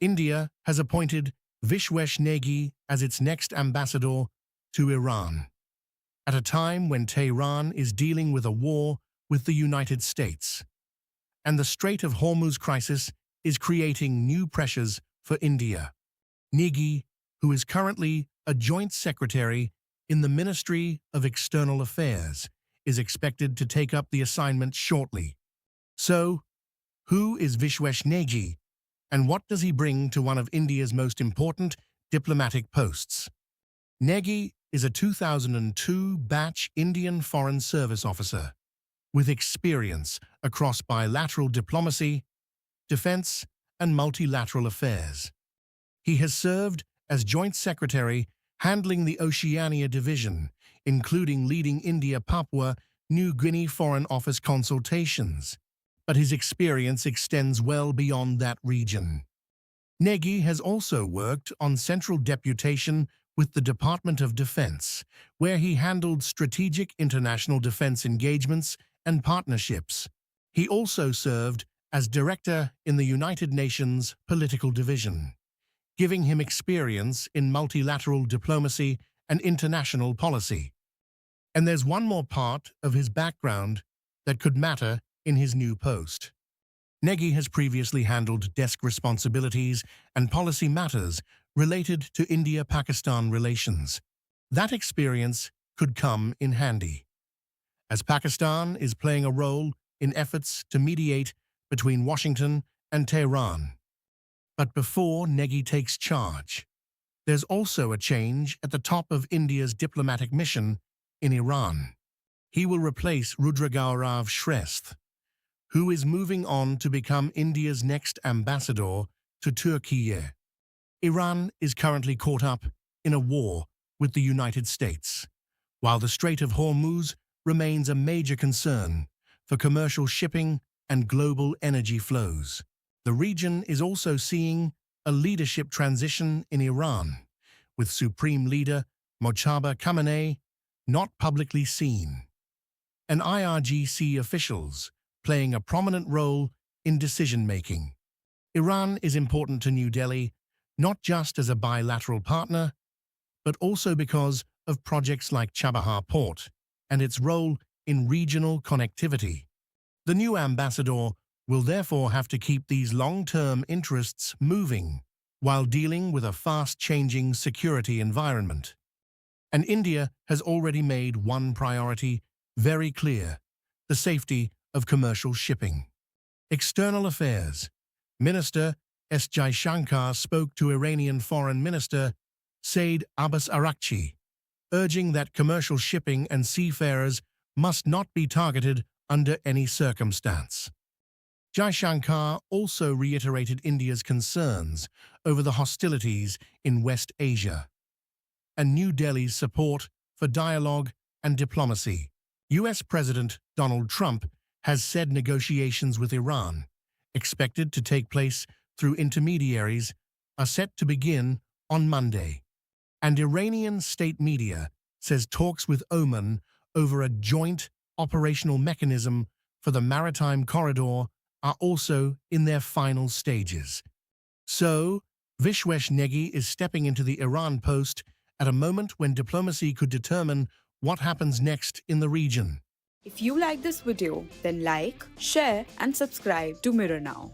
India has appointed Vishwesh Negi as its next ambassador to Iran, at a time when Tehran is dealing with a war with the United States, and the Strait of Hormuz crisis is creating new pressures for India. Negi, who is currently a joint secretary in the Ministry of External Affairs, is expected to take up the assignment shortly. So, who is Vishwesh Negi, and what does he bring to one of India's most important diplomatic posts? Negi is a 2002 batch Indian Foreign Service officer with experience across bilateral diplomacy, defense, and multilateral affairs. He has served as Joint Secretary handling the Oceania Division, including leading India-Papua New Guinea Foreign Office consultations, but his experience extends well beyond that region. Negi has also worked on central deputation with the Department of Defense, where he handled strategic international defense engagements and partnerships. He also served as director in the United Nations Political Division, giving him experience in multilateral diplomacy and international policy. And there's one more part of his background that could matter in his new post. Negi has previously handled desk responsibilities and policy matters related to India-Pakistan relations. That experience could come in handy, as Pakistan is playing a role in efforts to mediate between Washington and Tehran. But before Negi takes charge, there's also a change at the top of India's diplomatic mission in Iran. He will replace Rudragaurav Shrestha, who is moving on to become India's next ambassador to Turkey. Iran is currently caught up in a war with the United States, while the Strait of Hormuz remains a major concern for commercial shipping and global energy flows. The region is also seeing a leadership transition in Iran, with Supreme Leader Mojtaba Khamenei not publicly seen, and IRGC officials playing a prominent role in decision-making. Iran is important to New Delhi, not just as a bilateral partner, but also because of projects like Chabahar Port and its role in regional connectivity. The new ambassador will therefore have to keep these long-term interests moving while dealing with a fast-changing security environment. And India has already made one priority very clear: the safety of commercial shipping. External Affairs Minister S. Jaishankar spoke to Iranian Foreign Minister Said Abbas Araghchi, urging that commercial shipping and seafarers must not be targeted under any circumstance. Jaishankar also reiterated India's concerns over the hostilities in West Asia and New Delhi's support for dialogue and diplomacy. U.S. President Donald Trump has said negotiations with Iran, expected to take place through intermediaries, are set to begin on Monday. And Iranian state media says talks with Oman over a joint operational mechanism for the maritime corridor are also in their final stages. So, Vishwesh Negi is stepping into the Iran post at a moment when diplomacy could determine what happens next in the region. If you like this video, then like, share and subscribe to Mirror Now.